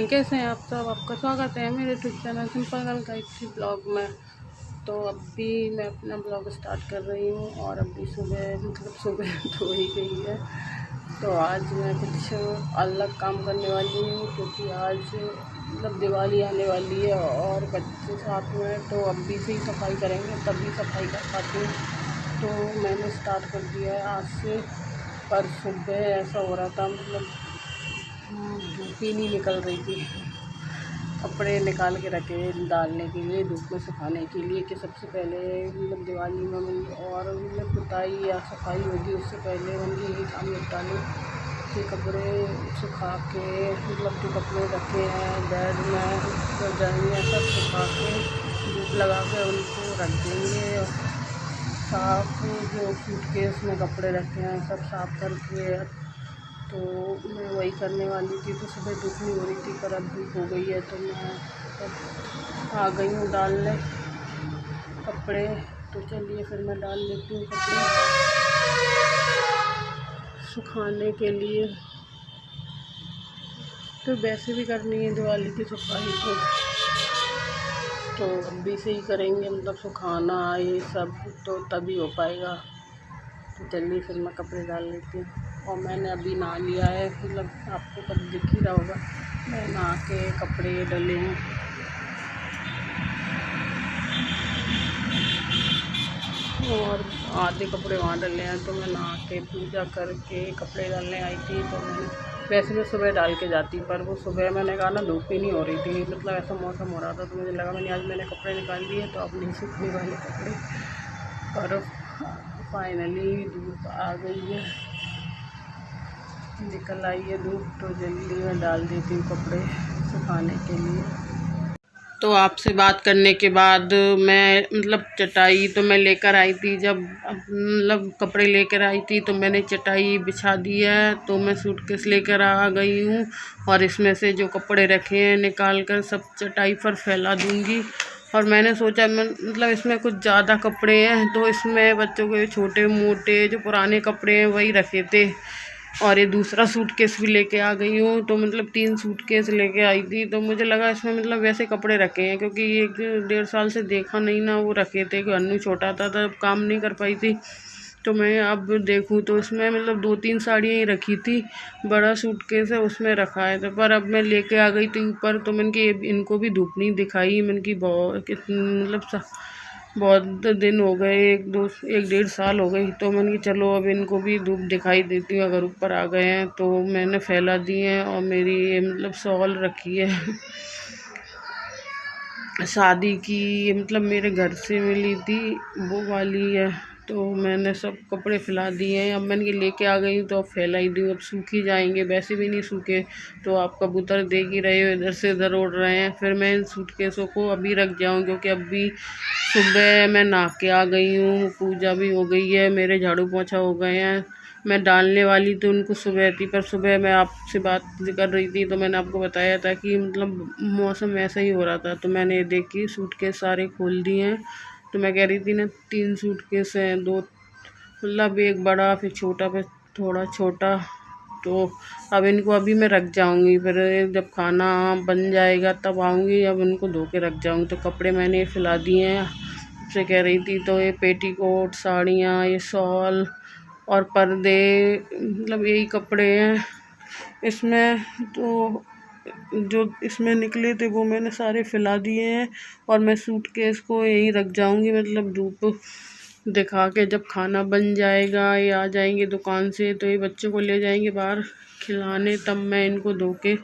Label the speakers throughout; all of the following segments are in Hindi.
Speaker 1: एवरीवन, कैसे हैं आप सब। आपका स्वागत है मेरे यूट्यूब चैनल सिंपल गर्ल का एक ब्लॉग में। तो अभी मैं अपना ब्लॉग स्टार्ट कर रही हूँ और अभी सुबह तो हो ही गई है। तो आज मैं कुछ अलग काम करने वाली हूँ क्योंकि आज दिवाली आने वाली है और बच्चे साथ में, तो अभी से ही सफाई करेंगे तभी सफाई कर पाती हूँ। तो मैंने स्टार्ट कर दिया है आज से। पर सुबह ऐसा हो रहा था, धूप ही नहीं निकल रही थी। कपड़े निकाल के रखे डालने के लिए, धूप में सुखाने के लिए, कि सबसे पहले दिवाली में और पुताई या सफाई होगी उससे पहले यही काम निपटा लूँ कि कपड़े सुखा के जो कपड़े रखे हैं बेड में रजाइयाँ सब सुखा के धूप लगा के उनको रख देंगे। और साफ जो सूटकेस में कपड़े रखे हैं सब साफ करके, तो मैं वही करने वाली थी। तो सुबह धूप नहीं हो रही थी पर अब धूप हो गई है, तो मैं आ गई हूँ डालने कपड़े। तो चलिए फिर मैं डाल लेती हूँ कपड़े सुखाने के लिए। तो वैसे भी करनी है दिवाली की सफाई, तो अभी से ही करेंगे, सुखाना ये सब तो तभी हो पाएगा। तो चलिए फिर मैं कपड़े डाल लेती हूँ। और मैंने अभी नहा लिया है, आपको कब दिख ही रहा होगा, मैं नहा के कपड़े डले हैं। और आधे कपड़े वहाँ डले हैं, तो मैं नहा के पूजा करके कपड़े डालने आई थी। तो वैसे मैं सुबह डाल के जाती, पर वो सुबह मैंने कहा ना धूप ही नहीं हो रही थी, ऐसा मौसम हो रहा था, तो मुझे लगा मैंने कपड़े निकाल लिए तो अब नहीं सूखने वाले कपड़े। पर फाइनली धूप आ गई है, निकल आई है धूप, तो जल्दी मैं डाल देती हूँ कपड़े सुखाने के लिए। तो आपसे बात करने के बाद मैं चटाई तो मैं लेकर आई थी, जब कपड़े लेकर आई थी तो मैंने चटाई बिछा दी है। तो मैं सूटकेस लेकर आ गई हूँ और इसमें से जो कपड़े रखे हैं निकाल कर सब चटाई पर फैला दूँगी। और मैंने सोचा इसमें कुछ ज़्यादा कपड़े हैं, तो इसमें बच्चों के छोटे मोटे जो पुराने कपड़े हैं वही रखे थे। और ये दूसरा सूटकेस भी लेके आ गई हूँ, तो 3 सूटकेस लेके आई थी। तो मुझे लगा इसमें वैसे कपड़े रखे हैं, क्योंकि 1-1.5 साल से देखा नहीं ना वो रखे थे, कि अन्नू छोटा था तब काम नहीं कर पाई थी। तो मैं अब देखूँ तो इसमें 2-3 साड़ियाँ ही रखी थी, बड़ा सूटकेस है उसमें रखा है। तो पर अब मैं लेके आ गई थी ऊपर, तो मैंने कि इनको भी धूप नहीं दिखाई। मैंने कि बहुत दिन हो गए, 1-1.5 साल हो गई, तो मैंने कि चलो अब इनको भी धूप दिखाई देती हूँ अगर ऊपर आ गए हैं। तो मैंने फैला दिए हैं। और मेरी ये शॉल रखी है शादी की, मेरे घर से मिली थी वो वाली है। तो मैंने सब कपड़े फैला दिए हैं। अब मैंने लेके आ गई तो अब फैला ही दूँ, अब सूख ही जाएंगे, वैसे भी नहीं सूखे तो आप कबूतर देख ही रहे हो इधर से इधर उड़ रहे हैं। फिर मैं इन सूटकेसों को अभी रख जाऊँ, क्योंकि अभी सुबह मैं नहा के आ गई हूँ, पूजा भी हो गई है, मेरे झाड़ू पोछा हो गए हैं। मैं डालने वाली तो उनको सुबह थी, पर सुबह मैं आपसे बात कर रही थी तो मैंने आपको बताया था कि मौसम ऐसा ही हो रहा था। तो मैंने देखी सूटकेस सारे खोल दिए हैं। तो मैं कह रही थी ना 3 सूटकेस हैं, 2 एक बड़ा फिर छोटा फिर थोड़ा छोटा। तो अब इनको अभी मैं रख जाऊंगी, फिर जब खाना बन जाएगा तब आऊँगी, अब इनको धो के रख जाऊंगी। तो कपड़े मैंने फैला दिए हैं, आपसे कह रही थी। तो ये पेटीकोट, साड़ियाँ, ये शॉल और पर्दे, यही कपड़े हैं इसमें। तो जो इसमें निकले थे वो मैंने सारे फैला दिए हैं और मैं सूटकेस को यहीं रख जाऊंगी, धूप दिखा के। जब खाना बन जाएगा, ये आ जाएंगे दुकान से, तो ये बच्चों को ले जाएंगे बाहर खिलाने, तब मैं इनको धो के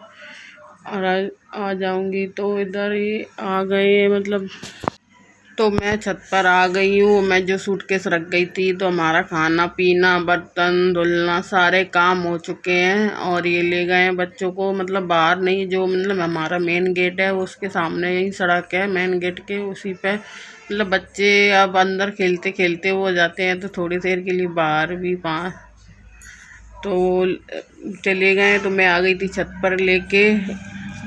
Speaker 1: और आ जाऊंगी। तो इधर ये आ गए, तो मैं छत पर आ गई हूँ। मैं जो सूटकेस रख गई थी, तो हमारा खाना पीना बर्तन धुलना सारे काम हो चुके हैं। और ये ले गए हैं बच्चों को, बाहर नहीं, जो हमारा मेन गेट है उसके सामने ही सड़क है, मेन गेट के उसी पे बच्चे अब अंदर खेलते खेलते वो जाते हैं, तो थोड़ी देर के लिए बाहर भी तो चले गए। तो मैं आ गई थी छत पर लेके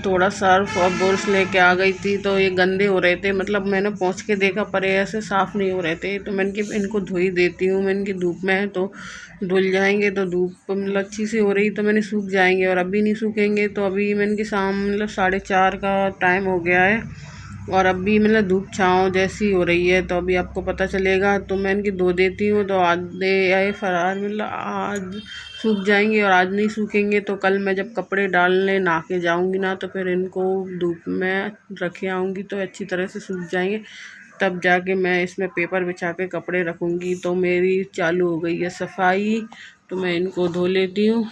Speaker 1: थोड़ा सर्फ और बुरश लेके आ गई थी, तो ये गंदे हो रहे थे, मतलब मैंने पहुँच के देखा पर ये ऐसे साफ़ नहीं हो रहे थे। तो मैंने कि इनको धो ही देती हूँ, मैंने कि धूप में है तो धुल जाएंगे। तो धूप मतलब अच्छी सी हो रही तो मैंने सूख जाएंगे, और अभी नहीं सूखेंगे। तो अभी मैंने कि शाम मतलब 4:30 का टाइम हो गया है, और अभी मतलब धूप छाँव जैसी हो रही है, तो अभी आपको पता चलेगा। तो मैं इनकी धो देती हूँ, तो आधे आए फरार मतलब आज सूख जाएंगे, और आज नहीं सूखेंगे तो कल मैं जब कपड़े डालने नहा के जाऊँगी ना, तो फिर इनको धूप में रखे आऊँगी तो अच्छी तरह से सूख जाएंगे। तब जाके मैं इसमें पेपर बिछा के कपड़े रखूँगी। तो मेरी चालू हो गई है सफाई, तो मैं इनको धो लेती हूँ।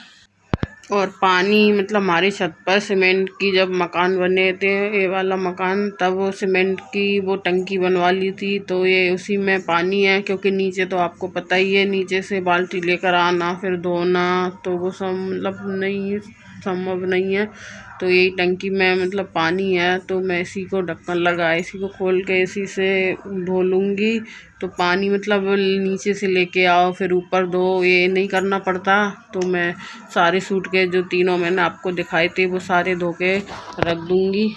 Speaker 1: और पानी मतलब हमारी छत पर सीमेंट की जब मकान बने थे, ये वाला मकान, तब वो सीमेंट की वो टंकी बनवा ली थी। तो ये उसी में पानी है, क्योंकि नीचे तो आपको पता ही है, नीचे से बाल्टी लेकर आना फिर धोना, तो वो सब मतलब नहीं संभव नहीं है। तो यही टंकी में मतलब पानी है, तो मैं इसी को ढक्कन लगा इसी को खोल के इसी से धो लूँगी। तो पानी मतलब नीचे से लेके आओ फिर ऊपर दो, ये नहीं करना पड़ता। तो मैं सारे सूट के जो तीनों मैंने आपको दिखाए थे वो सारे धो के रख दूँगी।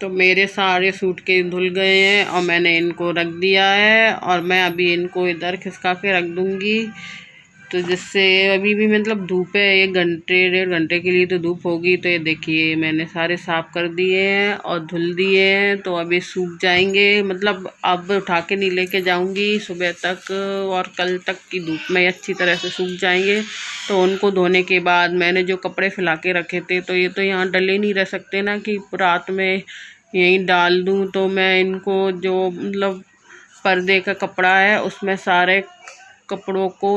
Speaker 1: तो मेरे सारे सूट के धुल गए हैं और मैंने इनको रख दिया है, और मैं अभी इनको इधर खिसका के रख दूँगी। तो जिससे अभी भी मतलब धूप है, 1-1.5 घंटे के लिए तो धूप होगी। तो ये देखिए मैंने सारे साफ़ कर दिए हैं और धुल दिए हैं, तो अभी सूख जाएंगे। मतलब अब उठा के नहीं लेके जाऊंगी, सुबह तक और कल तक की धूप में अच्छी तरह से सूख जाएंगे। तो उनको धोने के बाद मैंने जो कपड़े फैला के रखे थे, तो ये तो यहाँ डले नहीं रह सकते ना कि रात में यहीं डाल दूँ। तो मैं इनको जो मतलब पर्दे का कपड़ा है उसमें सारे कपड़ों को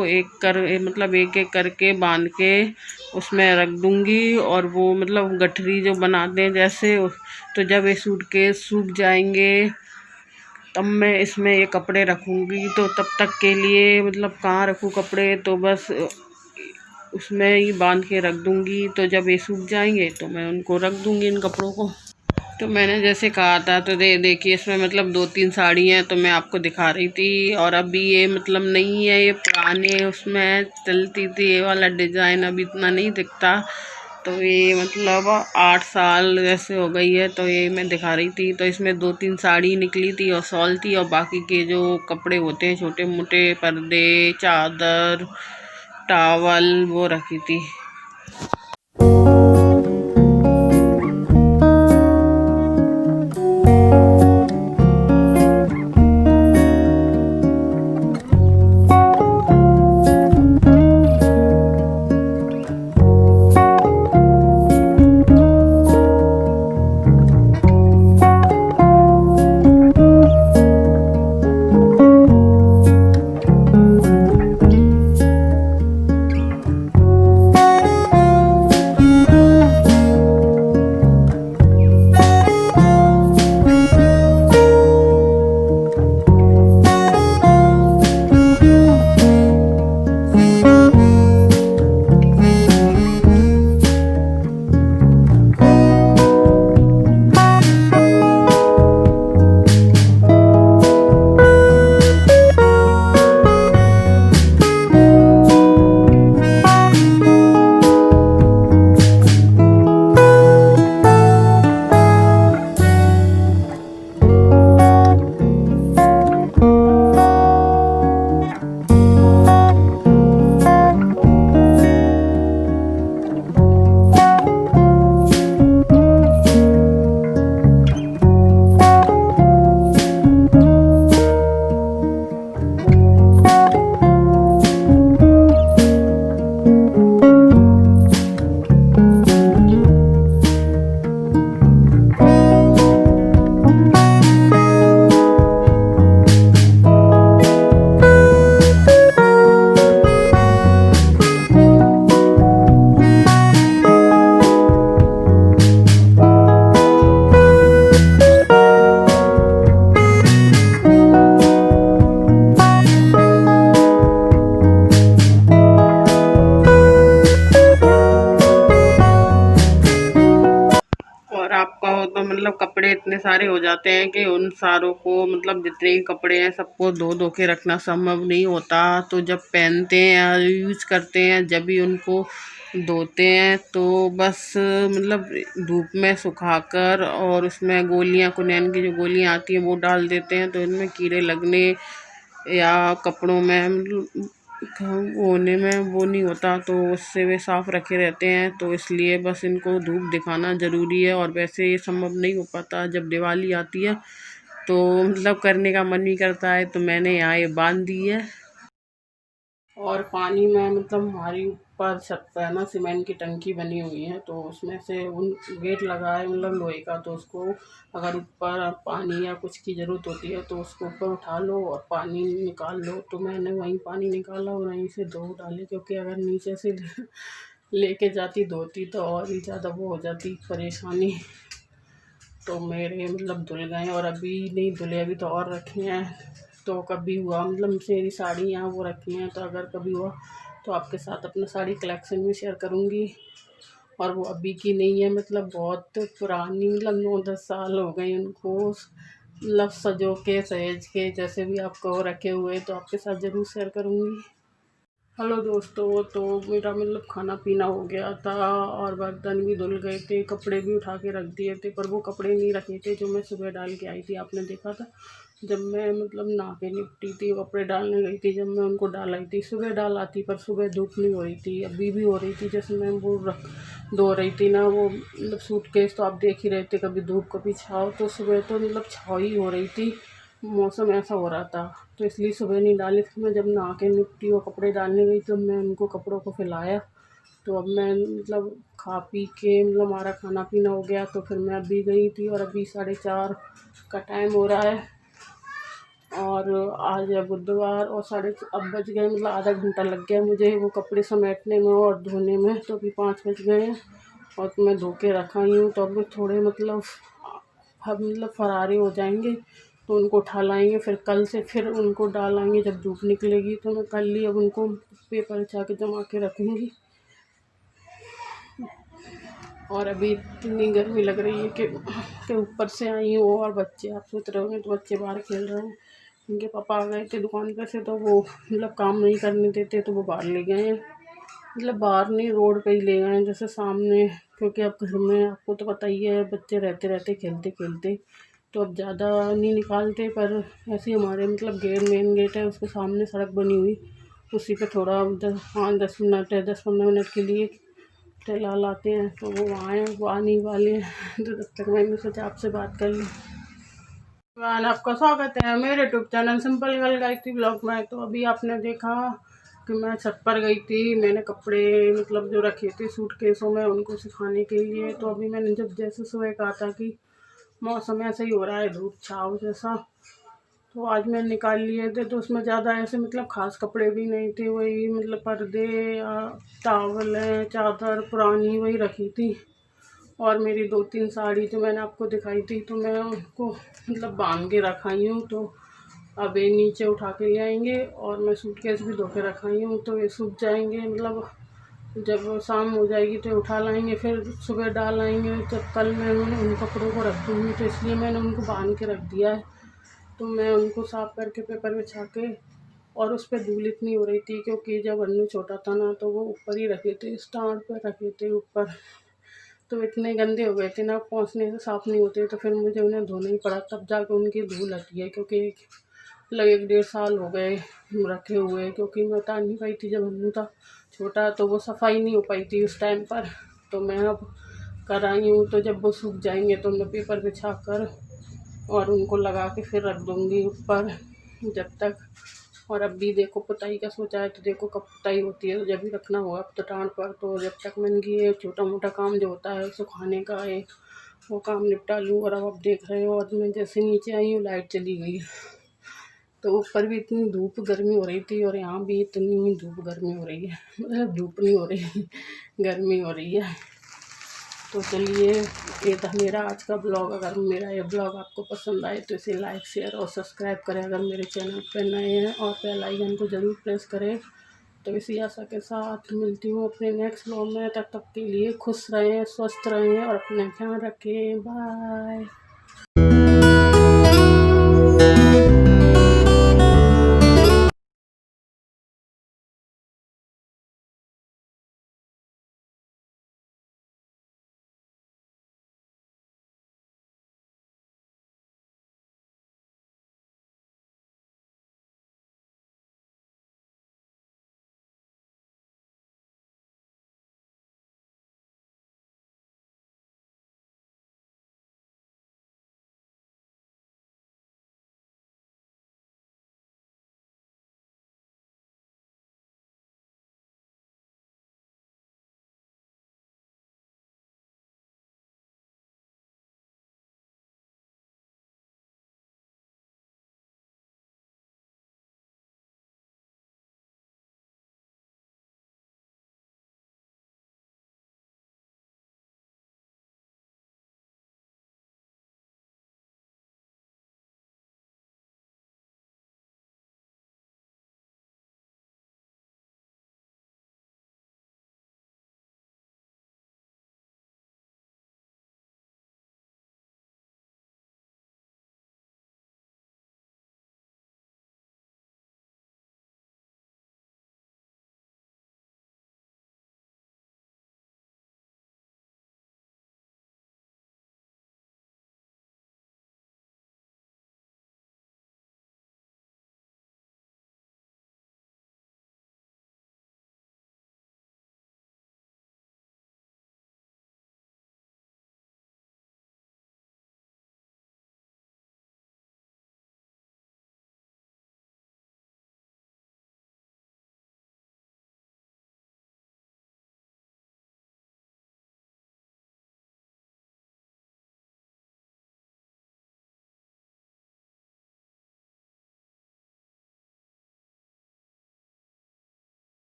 Speaker 1: मतलब एक एक करके बांध के उसमें रख दूँगी। और वो मतलब गठरी जो बनाते हैं जैसे, तो जब ये सूटकेस सूख जाएंगे तब मैं इसमें ये कपड़े रखूँगी। तो तब तक के लिए मतलब कहाँ रखूँ कपड़े, तो बस उसमें ही बांध के रख दूँगी। तो जब ये सूख जाएंगे तो मैं उनको रख दूँगी इन कपड़ों को। तो मैंने जैसे कहा था, तो देखिए इसमें मतलब 2-3 साड़ी हैं, तो मैं आपको दिखा रही थी। और अभी ये मतलब नहीं है, ये पुराने उसमें चलती थी ये वाला डिज़ाइन, अभी इतना नहीं दिखता। तो ये मतलब 8 साल जैसे हो गई है, तो ये मैं दिखा रही थी। तो इसमें 2-3 साड़ी निकली थी और शॉल थी, और बाकी के जो कपड़े होते हैं छोटे मोटे पर्दे, चादर, टावल, वो रखी थी। मतलब कपड़े इतने सारे हो जाते हैं कि उन सारों को मतलब जितने भी कपड़े हैं सबको धो धो के रखना संभव नहीं होता। तो जब पहनते हैं या यूज करते हैं जब भी उनको धोते हैं तो बस मतलब धूप में सुखाकर और उसमें गोलियां, कुनैन की जो गोलियां आती हैं वो डाल देते हैं, तो इनमें कीड़े लगने या कपड़ों में मतलब होने में वो नहीं होता, तो उससे वे साफ़ रखे रहते हैं। तो इसलिए बस इनको धूप दिखाना ज़रूरी है। और वैसे ये संभव नहीं हो पाता। जब दिवाली आती है तो मतलब करने का मन नहीं करता है, तो मैंने यहाँ ये बांध दी है। और पानी में मतलब हमारी ऊपर छत पर है ना सीमेंट की टंकी बनी हुई है, तो उसमें से उन गेट लगा है मतलब लोहे का, तो उसको अगर ऊपर पानी या कुछ की ज़रूरत होती है तो उसको ऊपर उठा लो और पानी निकाल लो। तो मैंने वहीं पानी निकाला और वहीं से धो डाले, क्योंकि अगर नीचे से लेके जाती धोती तो और ही ज़्यादा वो हो जाती परेशानी। तो मेरे मतलब धुल गए और अभी नहीं धुले, अभी तो और रखे हैं। तो कभी हुआ मतलब मेरी साड़ी यहाँ वो रखी हैं, तो अगर कभी हुआ तो आपके साथ अपना साड़ी कलेक्शन भी शेयर करूँगी। और वो अभी की नहीं है, मतलब बहुत पुरानी, मतलब 9-10 साल हो गए उनको मतलब सजो के सहेज के जैसे भी आपको रखे हुए, तो आपके साथ ज़रूर शेयर करूँगी। हेलो दोस्तों, तो मेरा मतलब खाना पीना हो गया था और बर्तन भी धुल गए थे, कपड़े भी उठा के रख दिए थे, पर वो कपड़े नहीं रखे थे जो मैं सुबह डाल के आई थी। आपने देखा था जब मैं मतलब नहा के निपटी थी, कपड़े डालने गई थी, जब मैं उनको डाल आई थी। सुबह डाल आती पर सुबह धूप नहीं हो रही थी, अभी भी हो रही थी। जैसे मैं वो धो रही थी ना वो मतलब सूटकेस, तो आप देख ही रहे थे कभी धूप कभी छाँव। तो सुबह तो मतलब छाँव ही हो रही थी, मौसम ऐसा हो रहा था, तो इसलिए सुबह नहीं डाली। फिर मैं जब नहा के निपटी और कपड़े डालने गई तो मैं उनको कपड़ों को फैलाया। तो अब मैं मतलब खा पी के मतलब हमारा खाना पीना हो गया, तो फिर मैं अभी गई थी और अभी 4:30 का टाइम हो रहा है और आज है बुधवार और अब बज गए, मतलब आधा घंटा लग गया मुझे वो कपड़े समेटने में और धोने में। तो अभी 5 बज गए हैं और मैं धो के रखा ही हूँ। तो अब थोड़े मतलब अब मतलब फरारी हो जाएंगे तो उनको उठा लाएंगे, फिर कल से फिर उनको डालेंगे जब धूप निकलेगी। तो मैं कल ही अब उनको पेपर बिछा के जमा के रखूँगी। और अभी इतनी गर्मी लग रही है कि ऊपर से आई हूँ और बच्चे, आप सोच रहे होंगे तो बच्चे बाहर खेल रहे हैं। उनके पापा आ गए थे दुकान पर से, तो वो मतलब काम नहीं करने देते, तो वो बाहर ले गए हैं। मतलब बाहर नहीं, रोड पे ही ले गए हैं जैसे सामने, क्योंकि अब घर में आपको तो पता ही है बच्चे रहते रहते खेलते खेलते, तो अब ज़्यादा नहीं निकालते। पर ऐसे ही हमारे मतलब मेन गेट है, उसके सामने सड़क बनी हुई, उसी पे थोड़ा 5-10 मिनट है, 10-15 मिनट के लिए टहला लाते हैं। तो वो वहाँ हैं, वो आने वाले हैं। तो तब तक मैंने सोचा आपसे बात कर ली। आपका स्वागत है मेरे YouTube channel simple girl Gayatri blog में। तो अभी आपने देखा कि मैं छत पर गई थी, मैंने कपड़े मतलब जो रखे थे सूटकेसों में उनको सुखाने के लिए। तो अभी मैंने जब जैसे सुबह कहा था कि मौसम ऐसा ही हो रहा है धूप छाँव जैसा, तो आज मैं निकाल लिए थे। तो उसमें ज़्यादा ऐसे मतलब ख़ास कपड़े भी नहीं थे, वही मतलब पर्दे या टॉवलें चादर पुरानी वही रखी थी। और मेरी 2-3 साड़ी जो मैंने आपको दिखाई थी, तो मैं उनको मतलब बांध के रखाई हूँ। तो अब ये नीचे उठा के ले आएंगे और मैं सूटकेस भी धो के रखाई हूँ, तो ये सूख जाएंगे। मतलब जब शाम हो जाएगी तो उठा लाएंगे, फिर सुबह डाल आएंगे। जब कल मैं उन कपड़ों को रख दूँगी, तो इसलिए मैंने उनको बांध के रख दिया है। तो मैं उनको साफ़ करके पेपर बिछा के, और उस पर धूल इतनी हो रही थी क्योंकि जब अन्नू छोटा था ना तो वो ऊपर ही रखे थे, स्टैंड पर रखे थे ऊपर, तो इतने गंदे हो गए थे ना, पोंछने से साफ़ नहीं होते। तो फिर मुझे उन्हें धोना ही पड़ा, तब जाके उनकी धूल हटी है। क्योंकि मतलब 1-1.5 साल हो गए रखे हुए, क्योंकि मैं उतार नहीं पाई थी जब अन्नू था छोटा, तो वो सफाई नहीं हो पाई थी उस टाइम पर। तो मैं अब कर आई हूँ, तो जब वो सूख जाएंगे तो मैं पेपर बिछा कर और उनको लगा के फिर रख दूँगी ऊपर जब तक। और अब भी देखो पुताई का सोचा है, तो देखो कब पुताई होती है, तो जब भी रखना होगा अब तो टाँट पर। तो जब तक मैंने ये छोटा मोटा काम जो होता है सुखाने का है वो काम निपटा लूँ। और अब आप देख रहे हो, और मैं जैसे नीचे आई हूँ लाइट चली गई। तो ऊपर भी इतनी धूप गर्मी हो रही थी और यहाँ भी इतनी ही धूप गर्मी हो रही है। मतलब धूप नहीं हो रही गर्मी हो रही है। तो चलिए, ये था मेरा आज का ब्लॉग। अगर मेरा ये ब्लॉग आपको पसंद आए तो इसे लाइक शेयर और सब्सक्राइब करें अगर मेरे चैनल पर नए हैं, और बेल आइकन को ज़रूर प्रेस करें तो इसी आशा के साथ मिलती हूँ अपने नेक्स्ट व्लॉग में। तब तक के लिए खुश रहें, स्वस्थ रहें और अपना ख्याल रखें। बाय।